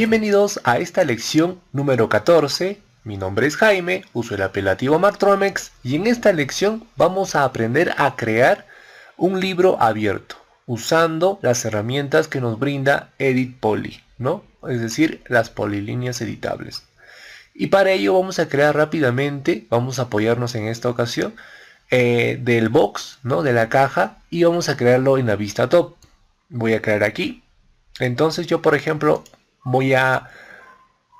Bienvenidos a esta lección número 14. Mi nombre es Jaime, uso el apelativo Martromex y en esta lección vamos a aprender a crear un libro abierto usando las herramientas que nos brinda Edit Poly, ¿no? Es decir, las polilíneas editables. Y para ello vamos a crear rápidamente, vamos a apoyarnos en esta ocasión del box, ¿no? De la caja, y vamos a crearlo en la vista top. Voy a crear aquí. Entonces yo, por ejemplo, voy a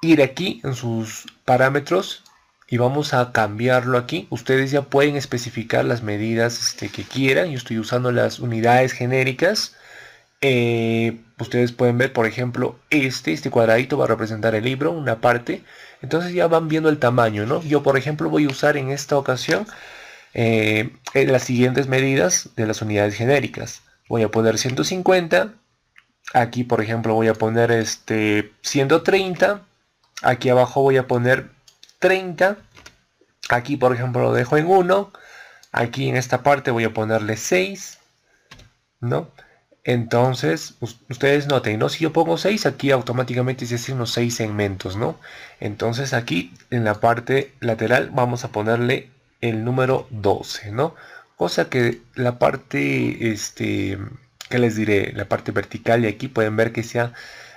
ir aquí en sus parámetros y vamos a cambiarlo aquí. Ustedes ya pueden especificar las medidas que quieran. Yo estoy usando las unidades genéricas. Ustedes pueden ver, por ejemplo, este cuadradito va a representar el libro, una parte. Entonces ya van viendo el tamaño, ¿no? Yo, por ejemplo, voy a usar en esta ocasión las siguientes medidas de las unidades genéricas. Voy a poner 150. Aquí, por ejemplo, voy a poner 130. Aquí abajo voy a poner 30. Aquí, por ejemplo, lo dejo en 1. Aquí en esta parte voy a ponerle 6, ¿no? Entonces, ustedes noten, ¿no? Si yo pongo 6, aquí automáticamente se hacen los 6 segmentos, ¿no? Entonces aquí en la parte lateral vamos a ponerle el número 12, ¿no? Cosa que la parte, ¿qué les diré? La parte vertical de aquí pueden ver que se ha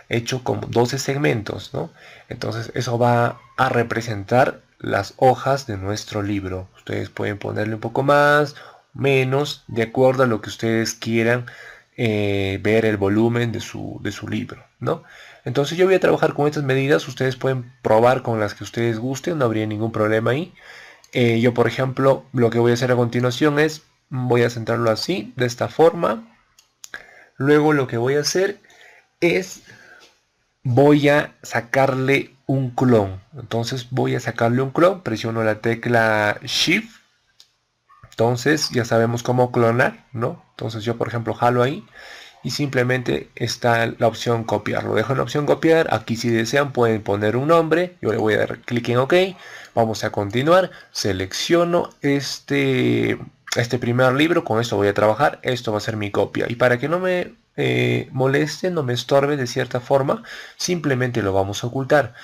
hecho como 12 segmentos, ¿no? Entonces eso va a representar las hojas de nuestro libro. Ustedes pueden ponerle un poco más, menos, de acuerdo a lo que ustedes quieran ver el volumen de su libro, ¿no? Entonces yo voy a trabajar con estas medidas. Ustedes pueden probar con las que ustedes gusten, no habría ningún problema ahí. Yo, por ejemplo, lo que voy a hacer a continuación es, voy a centrarlo así, de esta forma. Luego lo que voy a hacer es, voy a sacarle un clon. Entonces voy a sacarle un clon, presiono la tecla Shift. Entonces ya sabemos cómo clonar, ¿no? Entonces yo, por ejemplo, jalo ahí y simplemente está la opción copiar. Lo dejo en la opción copiar. Aquí, si desean, pueden poner un nombre. Yo le voy a dar clic en OK. Vamos a continuar. Selecciono este primer libro. Con esto voy a trabajar. Esto va a ser mi copia. Y para que no me moleste, no me estorbe de cierta forma, simplemente lo vamos a ocultar.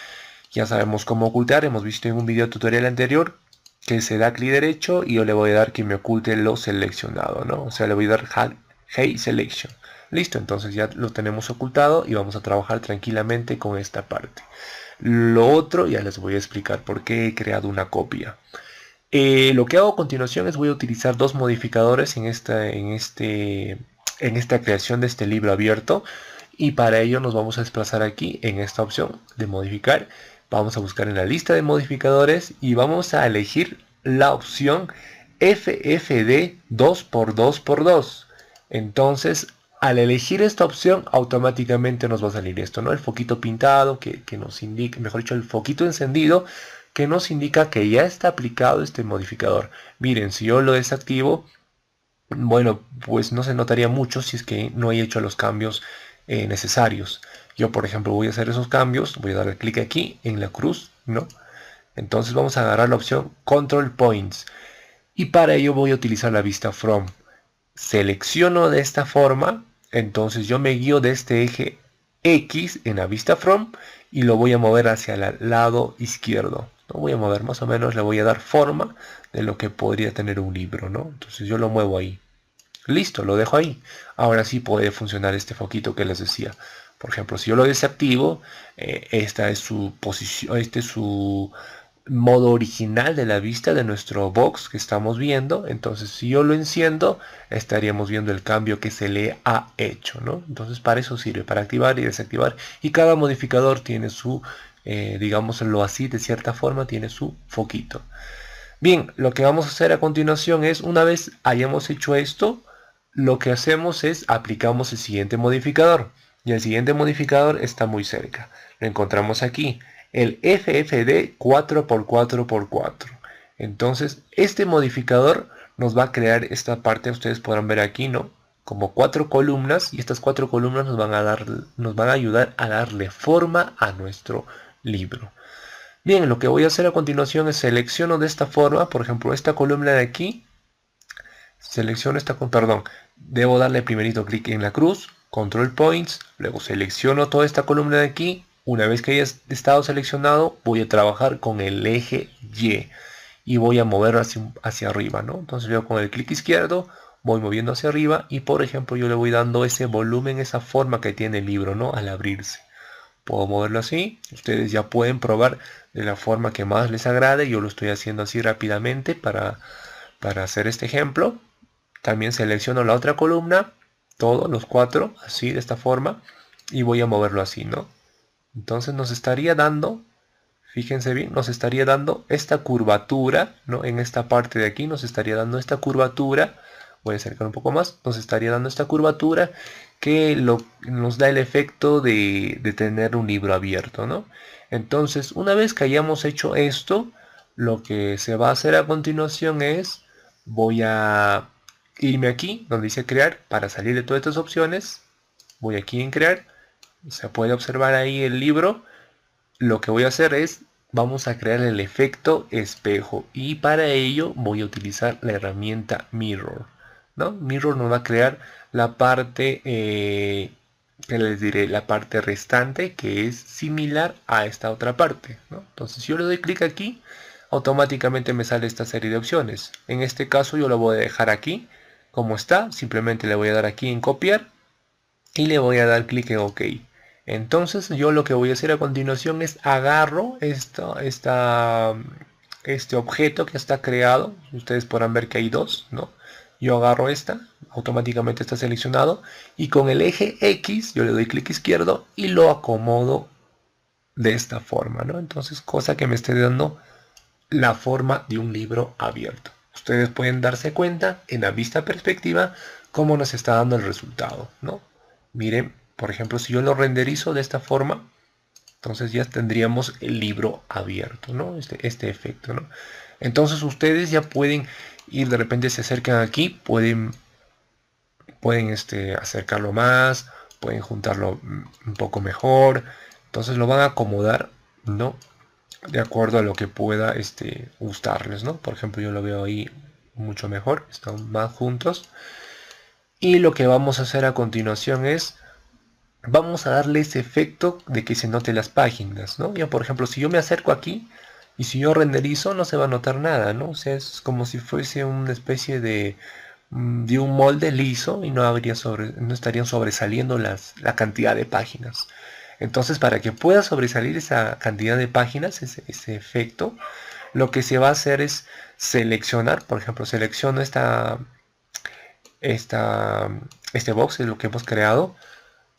Ya sabemos cómo ocultar. Hemos visto en un video tutorial anterior que se da clic derecho y yo le voy a dar que me oculte lo seleccionado, ¿no? O sea, le voy a dar Hide Selection. Listo, entonces ya lo tenemos ocultado y vamos a trabajar tranquilamente con esta parte. Lo otro ya les voy a explicar por qué he creado una copia. Lo que hago a continuación es voy a utilizar dos modificadores en esta creación de este libro abierto, y para ello nos vamos a desplazar aquí en esta opción de modificar. Vamos a buscar en la lista de modificadores y vamos a elegir la opción FFD 2x2x2. Entonces, al elegir esta opción, automáticamente nos va a salir esto, ¿no? El foquito pintado que nos indica, mejor dicho, el foquito encendido que nos indica que ya está aplicado este modificador. Miren, si yo lo desactivo, bueno, pues no se notaría mucho si es que no he hecho los cambios necesarios. Yo, por ejemplo, voy a hacer esos cambios, voy a darle clic aquí en la cruz, ¿no? Entonces vamos a agarrar la opción Control Points y para ello voy a utilizar la vista From. Selecciono de esta forma, entonces yo me guío de este eje X en la vista From y lo voy a mover hacia el lado izquierdo. Lo voy a mover más o menos, le voy a dar forma de lo que podría tener un libro, ¿no? Entonces yo lo muevo ahí. Listo, lo dejo ahí. Ahora sí puede funcionar este foquito que les decía. Por ejemplo, si yo lo desactivo, esta es su posición, este es su modo original de la vista de nuestro box que estamos viendo. Entonces, si yo lo enciendo, estaríamos viendo el cambio que se le ha hecho, ¿no? Entonces, para eso sirve, para activar y desactivar. Y cada modificador tiene su, digámoslo así, de cierta forma, tiene su foquito. Bien, lo que vamos a hacer a continuación es, una vez hayamos hecho esto, lo que hacemos es aplicamos el siguiente modificador. Y el siguiente modificador está muy cerca. Lo encontramos aquí, el FFD 4x4x4. Entonces, este modificador nos va a crear esta parte, ustedes podrán ver aquí, ¿no? Como 4 columnas, y estas 4 columnas nos van a ayudar a darle forma a nuestro libro. Bien, lo que voy a hacer a continuación es selecciono de esta forma, por ejemplo, esta columna de aquí. Selecciono perdón, debo darle primerito clic en la cruz, Control Points, luego selecciono toda esta columna de aquí, Una vez que haya estado seleccionado, voy a trabajar con el eje Y voy a moverlo hacia arriba, ¿no? Entonces yo con el clic izquierdo voy moviendo hacia arriba y por ejemplo yo le voy dando ese volumen, esa forma que tiene el libro, ¿no? Al abrirse. Puedo moverlo así, ustedes ya pueden probar de la forma que más les agrade. Yo lo estoy haciendo así rápidamente para hacer este ejemplo. También selecciono la otra columna, todos los cuatro, así de esta forma, y voy a moverlo así, ¿no? Entonces nos estaría dando, fíjense bien, nos estaría dando esta curvatura, ¿no? En esta parte de aquí nos estaría dando esta curvatura. Voy a acercar un poco más. Nos estaría dando esta curvatura que nos da el efecto de tener un libro abierto, ¿no? Entonces, una vez que hayamos hecho esto, lo que se va a hacer a continuación es, voy a irme aquí donde dice crear para salir de todas estas opciones. Voy aquí en crear. Se puede observar ahí el libro. Lo que voy a hacer es, vamos a crear el efecto espejo y para ello voy a utilizar la herramienta Mirror, ¿no? Mirror nos va a crear la parte, que les diré, la parte restante que es similar a esta otra parte, ¿no? Entonces si yo le doy clic aquí, automáticamente me sale esta serie de opciones. En este caso yo lo voy a dejar aquí como está, simplemente le voy a dar aquí en copiar y le voy a dar clic en OK. Entonces yo lo que voy a hacer a continuación es agarro este objeto que está creado. Ustedes podrán ver que hay dos, ¿no? Yo agarro esta, automáticamente está seleccionado y con el eje X yo le doy clic izquierdo y lo acomodo de esta forma, ¿no? Entonces, cosa que me esté dando la forma de un libro abierto. Ustedes pueden darse cuenta en la vista perspectiva cómo nos está dando el resultado, ¿no? Miren, por ejemplo, si yo lo renderizo de esta forma, entonces ya tendríamos el libro abierto, ¿no? Este efecto, ¿no? Entonces ustedes ya pueden ir, de repente se acercan aquí, pueden acercarlo más, pueden juntarlo un poco mejor. Entonces lo van a acomodar, ¿no? De acuerdo a lo que pueda gustarles, ¿no? Por ejemplo, yo lo veo ahí mucho mejor, están más juntos. Y lo que vamos a hacer a continuación es, vamos a darle ese efecto de que se note las páginas, ¿no? Ya por ejemplo, si yo me acerco aquí y si yo renderizo, no se va a notar nada, ¿no? O sea, es como si fuese una especie de un molde liso y no estarían sobresaliendo la cantidad de páginas. Entonces, para que pueda sobresalir esa cantidad de páginas, ese efecto, lo que se va a hacer es seleccionar, por ejemplo, selecciono este box, es lo que hemos creado,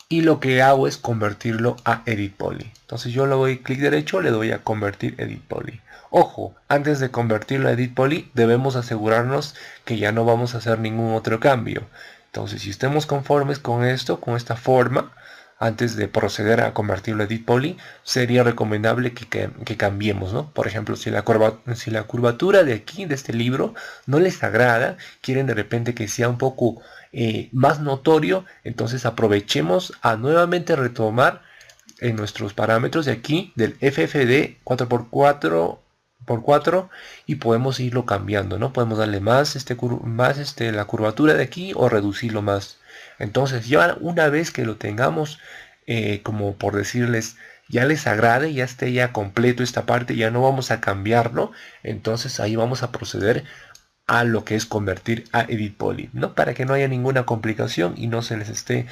y lo que hago es convertirlo a Edit Poly. Entonces yo le doy clic derecho, le doy a convertir Edit Poly. Ojo, antes de convertirlo a Edit Poly, debemos asegurarnos que ya no vamos a hacer ningún otro cambio. Entonces, si estemos conformes con esto, con esta forma, antes de proceder a convertirlo a Edit Poly, sería recomendable que cambiemos, ¿no? Por ejemplo, si la curvatura de aquí, de este libro, no les agrada, quieren de repente que sea un poco más notorio, entonces aprovechemos a nuevamente retomar en nuestros parámetros de aquí del FFD 4x4 y podemos irlo cambiando, ¿no? Podemos darle más, la curvatura de aquí o reducirlo más. Entonces ya una vez que lo tengamos, como por decirles, ya les agrade, ya esté ya completo esta parte, ya no vamos a cambiarlo, entonces ahí vamos a proceder a lo que es convertir a Edit Poly, ¿no? Para que no haya ninguna complicación y no se les esté,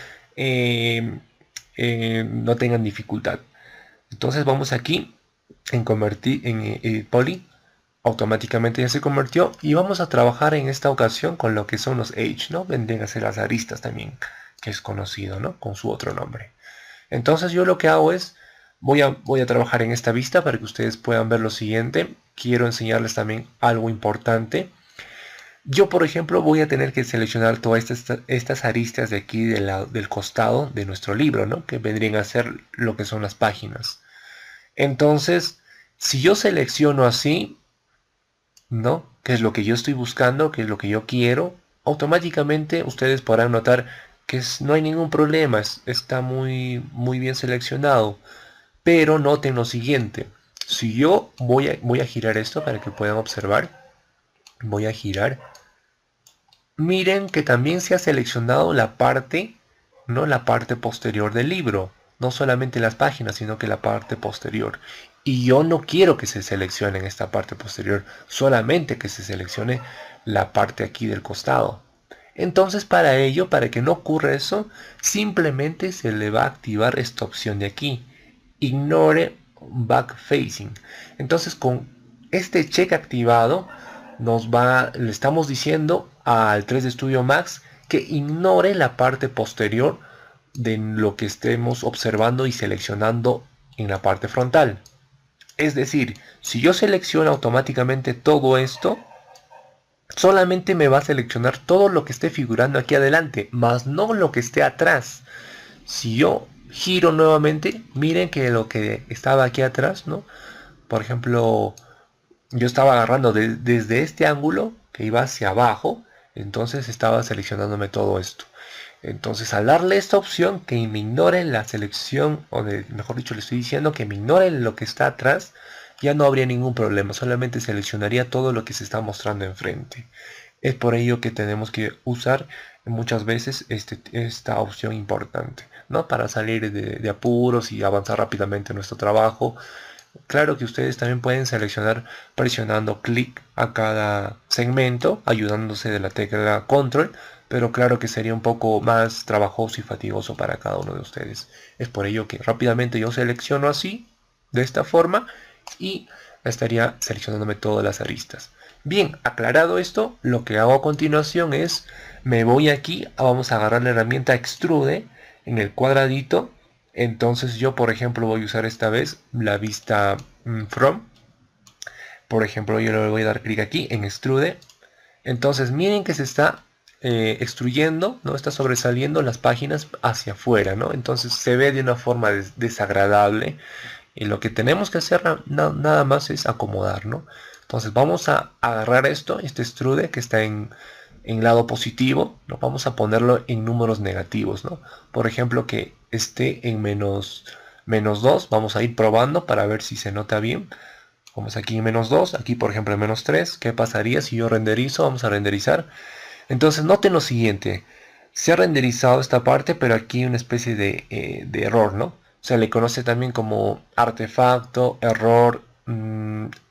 no tengan dificultad. Entonces vamos aquí en convertir en Edit Poly, automáticamente ya se convirtió y vamos a trabajar en esta ocasión con lo que son los Edge, ¿no? Vendrían a ser las aristas también, que es conocido, ¿no? Con su otro nombre. Entonces yo lo que hago es, voy a trabajar en esta vista para que ustedes puedan ver lo siguiente. Quiero enseñarles también algo importante. Yo, por ejemplo, voy a tener que seleccionar todas estas aristas de aquí del costado de nuestro libro, ¿no? Que vendrían a ser lo que son las páginas. Entonces, si yo selecciono así, ¿no? Que es lo que yo estoy buscando, que es lo que yo quiero, automáticamente ustedes podrán notar que no hay ningún problema, está muy bien seleccionado. Pero noten lo siguiente, si yo voy a girar esto para que puedan observar, voy a girar. Miren que también se ha seleccionado la parte, ¿no? La parte posterior del libro. no solamente las páginas, sino que la parte posterior. Y yo no quiero que se seleccione en esta parte posterior, solamente que se seleccione la parte aquí del costado. Entonces para ello, para que no ocurra eso, simplemente se le va a activar esta opción de aquí. Ignore back facing. Entonces con este check activado, le estamos diciendo al 3D Studio Max que ignore la parte posterior de lo que estemos observando y seleccionando en la parte frontal. Es decir, si yo selecciono automáticamente todo esto, solamente me va a seleccionar todo lo que esté figurando aquí adelante, más no lo que esté atrás. Si yo giro nuevamente, miren que lo que estaba aquí atrás, ¿no? Por ejemplo, yo estaba agarrando desde este ángulo que iba hacia abajo, entonces estaba seleccionándome todo esto. Entonces al darle esta opción que me ignore la selección, mejor dicho le estoy diciendo que me ignore lo que está atrás, ya no habría ningún problema, solamente seleccionaría todo lo que se está mostrando enfrente. Es por ello que tenemos que usar muchas veces esta opción importante, ¿no? Para salir de apuros y avanzar rápidamente en nuestro trabajo. Claro que ustedes también pueden seleccionar presionando clic a cada segmento, ayudándose de la tecla control, pero claro que sería un poco más trabajoso y fatigoso para cada uno de ustedes. Es por ello que rápidamente yo selecciono así, de esta forma, y estaría seleccionándome todas las aristas. Bien, aclarado esto, lo que hago a continuación es, me voy aquí, vamos a agarrar la herramienta extrude en el cuadradito. Entonces yo, por ejemplo, voy a usar esta vez la vista from. Por ejemplo, yo le voy a dar clic aquí en extrude. Entonces miren que se está extruyendo, ¿no? Está sobresaliendo las páginas hacia afuera, ¿no? Entonces se ve de una forma desagradable. Y lo que tenemos que hacer nada más es acomodar, ¿no? Entonces vamos a agarrar este extrude que está en lado positivo, ¿no? Vamos a ponerlo en números negativos, ¿no? Por ejemplo, que esté en menos 2, vamos a ir probando para ver si se nota bien. Vamos aquí en menos 2, aquí por ejemplo en menos 3. ¿Qué pasaría si yo renderizo? Vamos a renderizar. Entonces noten lo siguiente, se ha renderizado esta parte, pero aquí hay una especie de error, ¿no? Se le conoce también como artefacto, error,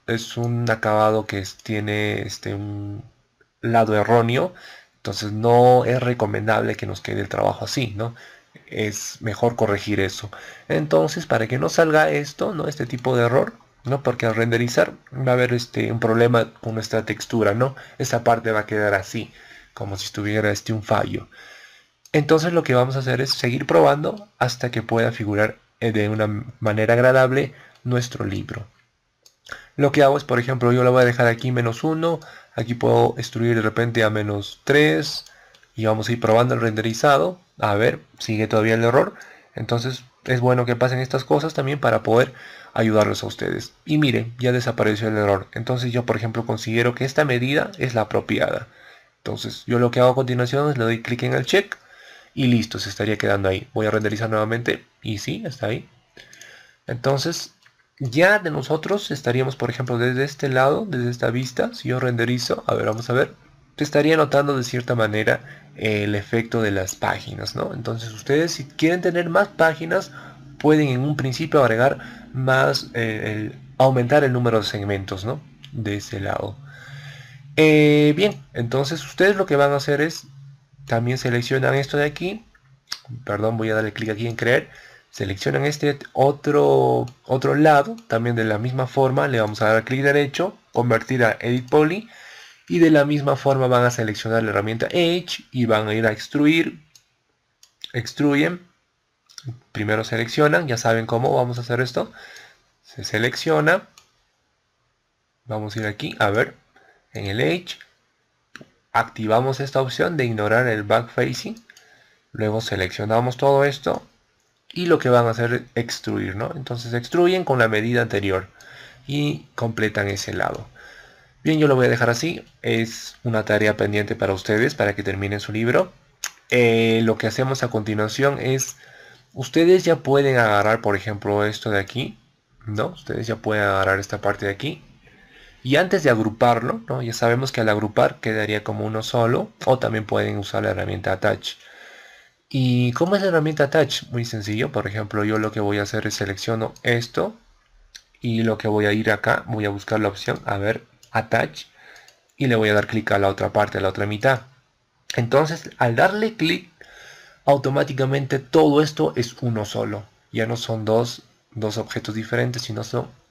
es un acabado que tiene un lado erróneo, entonces no es recomendable que nos quede el trabajo así, ¿no? Es mejor corregir eso. Entonces, para que no salga esto, ¿no? Este tipo de error, ¿no? Porque al renderizar va a haber un problema con nuestra textura, ¿no? Esa parte va a quedar así, como si tuviera un fallo. Entonces lo que vamos a hacer es seguir probando hasta que pueda figurar de una manera agradable nuestro libro. Lo que hago es, por ejemplo, yo lo voy a dejar aquí menos 1, aquí puedo extruir de repente a menos 3 y vamos a ir probando el renderizado. A ver, sigue todavía el error. Entonces es bueno que pasen estas cosas también para poder ayudarlos a ustedes. Y miren, ya desapareció el error. Entonces yo, por ejemplo, considero que esta medida es la apropiada. Entonces yo lo que hago a continuación es le doy clic en el check y listo, se estaría quedando ahí. Voy a renderizar nuevamente y sí, está ahí. Entonces ya de nosotros estaríamos, por ejemplo, desde este lado, desde esta vista, si yo renderizo, a ver, vamos a ver, te estaría notando de cierta manera el efecto de las páginas, ¿no? Entonces ustedes si quieren tener más páginas, pueden en un principio agregar más, aumentar el número de segmentos, ¿no? De ese lado. Bien, entonces ustedes lo que van a hacer es, también seleccionan esto de aquí, perdón, voy a darle clic aquí en crear, seleccionan este otro lado, también de la misma forma le vamos a dar clic derecho, convertir a Edit Poly, y de la misma forma van a seleccionar la herramienta Edge y van a ir a extruir, extruyen, primero seleccionan, ya saben cómo vamos a hacer esto, se selecciona, vamos a ir aquí, a ver, en el Edge, activamos esta opción de ignorar el backfacing, luego seleccionamos todo esto y lo que van a hacer es extruir, ¿no? Entonces extruyen con la medida anterior y completan ese lado. Bien, yo lo voy a dejar así, es una tarea pendiente para ustedes para que terminen su libro. Lo que hacemos a continuación es, ustedes ya pueden agarrar, por ejemplo, esto de aquí, ¿no? Ustedes ya pueden agarrar esta parte de aquí. Y antes de agruparlo, ¿no? Ya sabemos que al agrupar quedaría como uno solo, o también pueden usar la herramienta Attach. ¿Y cómo es la herramienta Attach? Muy sencillo. Por ejemplo, yo lo que voy a hacer es selecciono esto y lo que voy a ir acá, voy a buscar la opción, a ver, Attach, y le voy a dar clic a la otra parte, a la otra mitad. Entonces, al darle clic, automáticamente todo esto es uno solo. Ya no son dos objetos diferentes, sino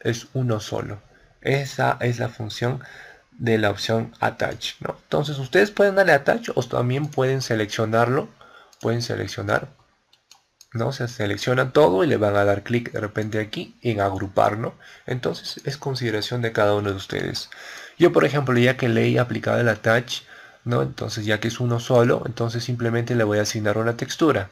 es uno solo. Esa es la función de la opción Attach, ¿no? Entonces ustedes pueden darle Attach o también pueden seleccionarlo. Pueden seleccionar, ¿no? Se seleccionan todo y le van a dar clic de repente aquí en agrupar, ¿no? Entonces es consideración de cada uno de ustedes. Yo, por ejemplo, ya que le he aplicado el Attach, ¿no? Entonces ya que es uno solo, entonces simplemente le voy a asignar una textura.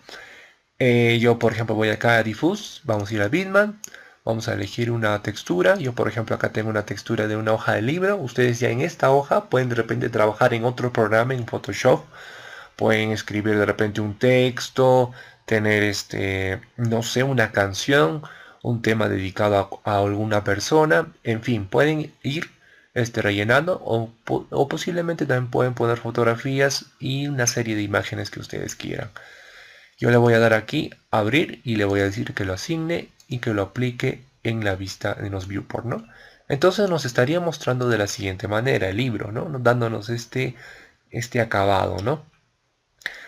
Yo, por ejemplo, voy acá a Diffuse, vamos a ir a Bitmap, vamos a elegir una textura. Yo, por ejemplo, acá tengo una textura de una hoja de libro. Ustedes ya en esta hoja pueden de repente trabajar en otro programa, en Photoshop. Pueden escribir de repente un texto, tener no sé, una canción, un tema dedicado a alguna persona. En fin, pueden ir rellenando o posiblemente también pueden poner fotografías y una serie de imágenes que ustedes quieran. Yo le voy a dar aquí abrir y le voy a decir que lo asigne y que lo aplique en la vista de los viewport, ¿no? Entonces nos estaría mostrando de la siguiente manera el libro, ¿no? Dándonos este acabado, ¿no?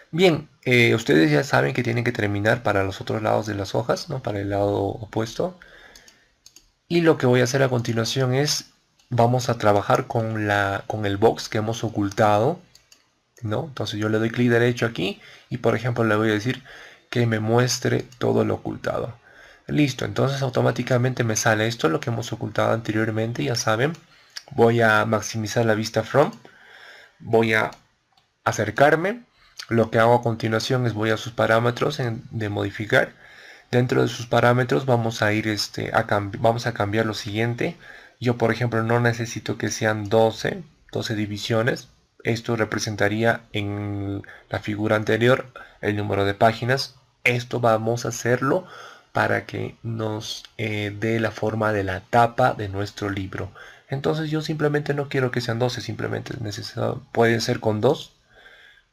Bien, ustedes ya saben que tienen que terminar para los otros lados de las hojas, ¿no? Para el lado opuesto. Y lo que voy a hacer a continuación es, vamos a trabajar con el box que hemos ocultado, ¿no? Entonces yo le doy clic derecho aquí y por ejemplo le voy a decir que me muestre todo lo ocultado. Listo, entonces automáticamente me sale esto, lo que hemos ocultado anteriormente, ya saben. Voy a maximizar la vista from, voy a acercarme. Lo que hago a continuación es voy a sus parámetros de modificar. Dentro de sus parámetros vamos a ir vamos a cambiar lo siguiente. Yo, por ejemplo, no necesito que sean 12 divisiones. Esto representaría en la figura anterior el número de páginas. Esto vamos a hacerlo para que nos dé la forma de la tapa de nuestro libro. Entonces yo simplemente no quiero que sean 12, simplemente puede ser con 2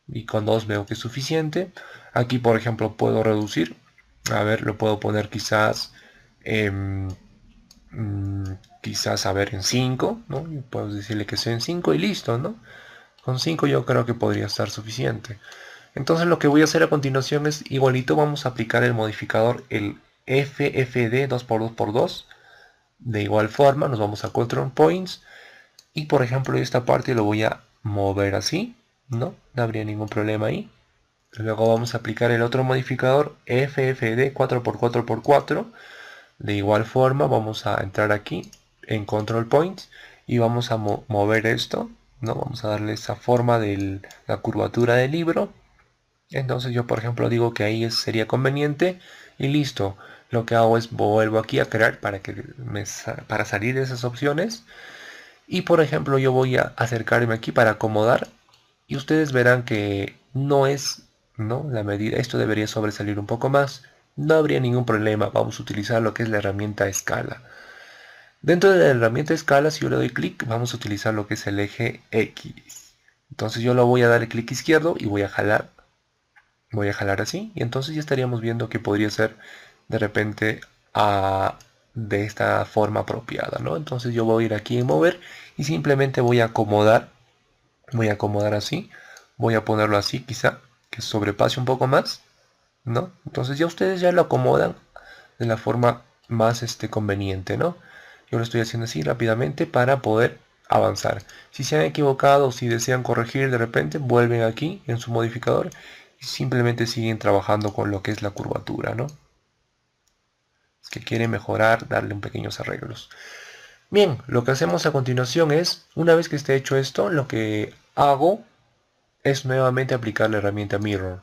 y con 2 veo que es suficiente. Aquí, por ejemplo, puedo reducir. A ver, lo puedo poner quizás, em, quizás, a ver, en 5, ¿no? Y puedo decirle que sea en 5 y listo, ¿no? Con 5 yo creo que podría estar suficiente. Entonces lo que voy a hacer a continuación es igualito, vamos a aplicar el modificador, el FFD 2x2x2. De igual forma, nos vamos a Control Points. Y por ejemplo, esta parte lo voy a mover así, ¿no? No habría ningún problema ahí. Luego vamos a aplicar el otro modificador FFD 4x4x4. De igual forma vamos a entrar aquí en Control Points y vamos a mover esto, ¿no? Vamos a darle esa forma de la curvatura del libro. Entonces yo por ejemplo digo que ahí sería conveniente y listo. Lo que hago es vuelvo aquí a crear para salir de esas opciones. Y por ejemplo yo voy a acercarme aquí para acomodar y ustedes verán que no es, ¿no? La medida, esto debería sobresalir un poco más. No habría ningún problema, vamos a utilizar lo que es la herramienta escala. Dentro de la herramienta escala, si yo le doy clic, vamos a utilizar lo que es el eje X. Entonces yo lo voy a dar el clic izquierdo y voy a jalar así y entonces ya estaríamos viendo que podría ser de repente de esta forma apropiada, ¿no? Entonces yo voy a ir aquí en mover y simplemente voy a acomodar así, voy a ponerlo así quizá que sobrepase un poco más, ¿no? Entonces ya ustedes ya lo acomodan de la forma más conveniente, ¿no? Yo lo estoy haciendo así rápidamente para poder avanzar. Si se han equivocado o si desean corregir de repente, vuelven aquí en su modificador y simplemente siguen trabajando con lo que es la curvatura, ¿no? Es que quieren mejorar, darle un pequeños arreglos. Bien, lo que hacemos a continuación es, una vez que esté hecho esto, lo que hago es nuevamente aplicar la herramienta Mirror.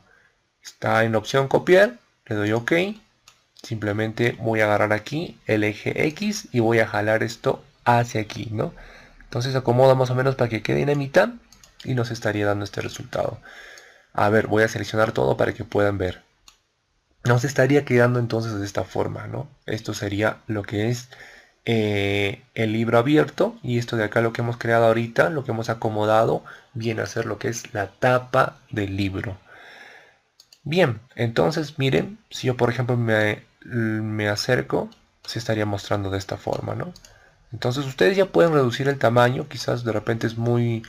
Está en la opción copiar, le doy OK. Simplemente voy a agarrar aquí el eje X y voy a jalar esto hacia aquí, ¿no? Entonces acomoda más o menos para que quede en la mitad y nos estaría dando este resultado. A ver, voy a seleccionar todo para que puedan ver. Nos estaría quedando entonces de esta forma, ¿no? Esto sería lo que es el libro abierto y esto de acá lo que hemos creado ahorita, lo que hemos acomodado, viene a ser lo que es la tapa del libro. Bien, entonces miren, si yo por ejemplo me acerco, se estaría mostrando de esta forma, ¿no? Entonces ustedes ya pueden reducir el tamaño, quizás de repente es muy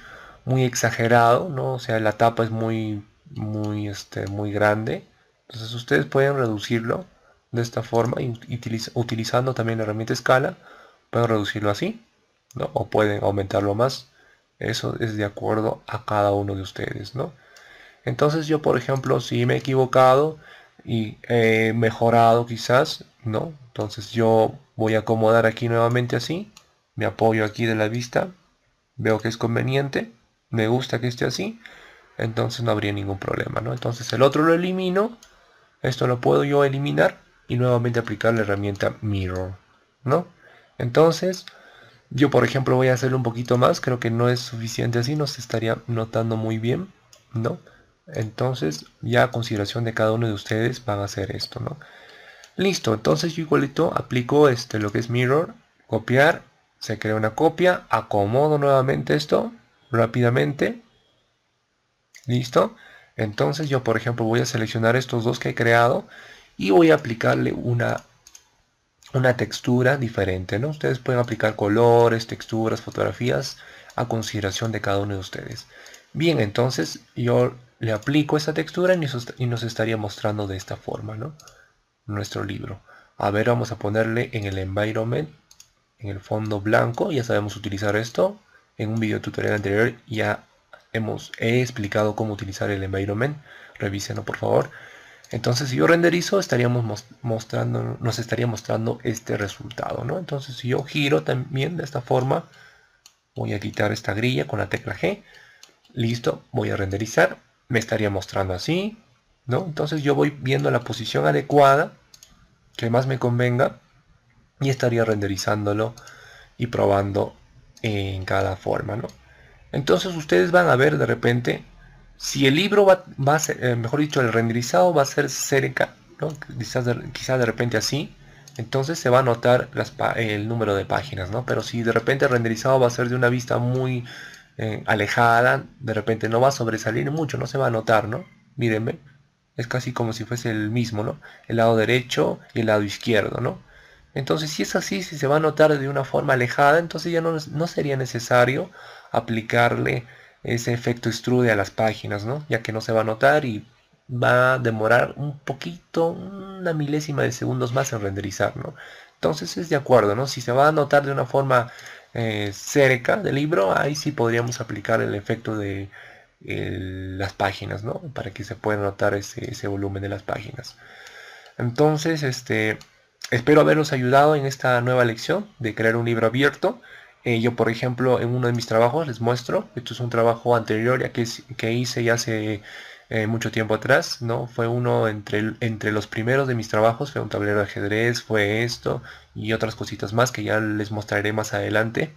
exagerado, ¿no? O sea, la tapa es muy grande. Entonces ustedes pueden reducirlo de esta forma y utilizando también la herramienta escala, pueden reducirlo así, ¿no? O pueden aumentarlo más. Eso es de acuerdo a cada uno de ustedes, ¿no? Entonces yo, por ejemplo, si me he equivocado y he mejorado quizás, ¿no? Entonces yo voy a acomodar aquí nuevamente así, me apoyo aquí de la vista, veo que es conveniente, me gusta que esté así, entonces no habría ningún problema, ¿no? Entonces el otro lo elimino, esto lo puedo yo eliminar y nuevamente aplicar la herramienta Mirror, ¿no? Entonces yo, por ejemplo, voy a hacerlo un poquito más, creo que no es suficiente así, no se estaría notando muy bien, ¿no? Entonces, ya a consideración de cada uno de ustedes van a hacer esto, ¿no? Listo, entonces yo igualito aplico lo que es Mirror, copiar, se crea una copia, acomodo nuevamente esto rápidamente, listo. Entonces yo, por ejemplo, voy a seleccionar estos dos que he creado y voy a aplicarle una textura diferente, ¿no? Ustedes pueden aplicar colores, texturas, fotografías a consideración de cada uno de ustedes. Bien, entonces yo le aplico esta textura y nos estaría mostrando de esta forma, ¿no? Nuestro libro. A ver, vamos a ponerle en el environment, en el fondo blanco. Ya sabemos utilizar esto. En un video tutorial anterior ya he explicado cómo utilizar el environment. Revísenlo, por favor. Entonces, si yo renderizo, nos estaría mostrando este resultado, ¿no? Entonces, si yo giro también de esta forma, voy a quitar esta grilla con la tecla G. Listo, voy a renderizar. Me estaría mostrando así, ¿no? Entonces, yo voy viendo la posición adecuada que más me convenga y estaría renderizándolo y probando en cada forma, ¿no? Entonces, ustedes van a ver de repente si el libro va a ser, mejor dicho, el renderizado va a ser cerca, ¿no? Quizás de repente así, entonces se va a notar el número de páginas, ¿no? Pero si de repente el renderizado va a ser de una vista muy alejada, de repente no va a sobresalir mucho, no se va a notar, ¿no? Mírenme, es casi como si fuese el mismo, ¿no? El lado derecho y el lado izquierdo, ¿no? Entonces, si es así, si se va a notar de una forma alejada, entonces ya no sería necesario aplicarle ese efecto extrude a las páginas, ¿no? Ya que no se va a notar y va a demorar un poquito, una milésima de segundos más en renderizar, ¿no? Entonces es de acuerdo, ¿no? Si se va a notar de una forma cerca del libro, ahí sí podríamos aplicar el efecto de las páginas, ¿no? Para que se pueda notar ese volumen de las páginas. Entonces, espero haberlos ayudado en esta nueva lección de crear un libro abierto. Yo, por ejemplo, en uno de mis trabajos les muestro, esto es un trabajo anterior ya que hice ya hace mucho tiempo atrás, ¿no? Fue uno entre los primeros de mis trabajos, fue un tablero de ajedrez, fue esto y otras cositas más que ya les mostraré más adelante.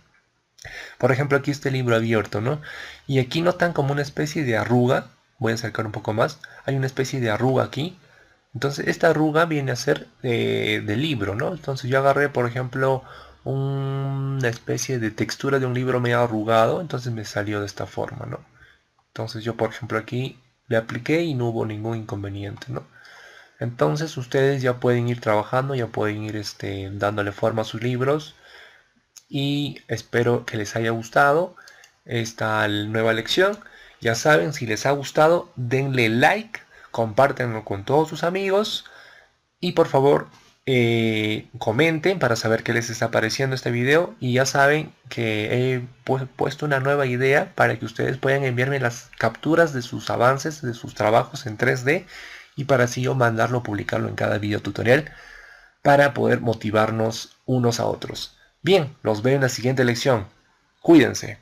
Por ejemplo, aquí este libro abierto, ¿no? Y aquí notan como una especie de arruga, voy a acercar un poco más, hay una especie de arruga aquí. Entonces esta arruga viene a ser del libro, ¿no? Entonces yo agarré, por ejemplo, una especie de textura de un libro medio arrugado, entonces me salió de esta forma, ¿no? Entonces yo, por ejemplo, aquí le apliqué y no hubo ningún inconveniente, ¿no? Entonces ustedes ya pueden ir trabajando, ya pueden ir dándole forma a sus libros y espero que les haya gustado esta nueva lección. Ya saben, si les ha gustado, denle like, compártanlo con todos sus amigos y por favor comenten para saber qué les está pareciendo este video. Y ya saben que he puesto una nueva idea para que ustedes puedan enviarme las capturas de sus avances, de sus trabajos en 3D y para así yo mandarlo, publicarlo en cada video tutorial para poder motivarnos unos a otros. Bien, los veo en la siguiente lección. Cuídense.